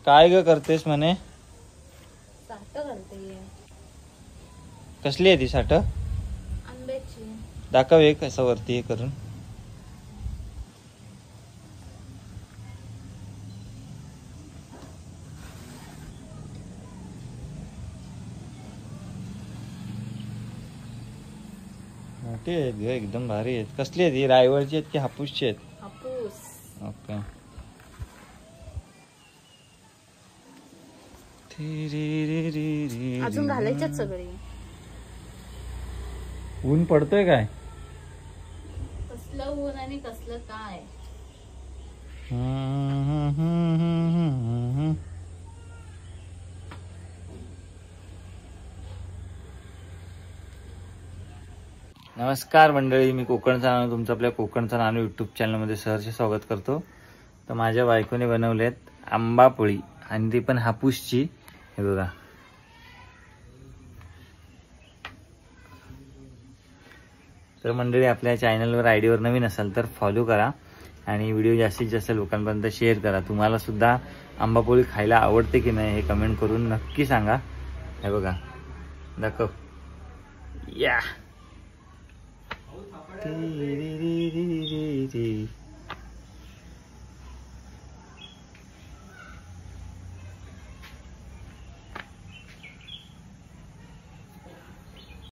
काय ग करतेस म्हणे? साठ घालते. कसली आहे ती साठ? आंब्याची. दाखव एक असं वरती हे करून. मोठी आहेत ग, एकदम भारी आहेत. कसली आहेत ही? रायवळची आहेत की हापूसची आहेत? हापूस. ओके. अजून घालायच्यात सगळी. ऊन पडतोय काय? कसलं ऊन आणि कसलं काय. नमस्कार मंडळी, मी कोकणचा नानू तुमचं आपल्या कोकणचा नानू यूट्यूब चॅनलमध्ये सहर्ष स्वागत करतो. तर माझ्या बायकोने बनवलेत आंबा पोळी आणि ती पण हापूसची. हे बघा. तर मंडळी, आपल्या चॅनलवर आयडीवर नवीन असाल तर फॉलो करा आणि व्हिडिओ जास्तीत जास्त लोकांपर्यंत शेअर करा. तुम्हाला सुद्धा आंबापोळी खायला आवडते की नाही हे कमेंट करून नक्की सांगा. हे बघा, दाखव. या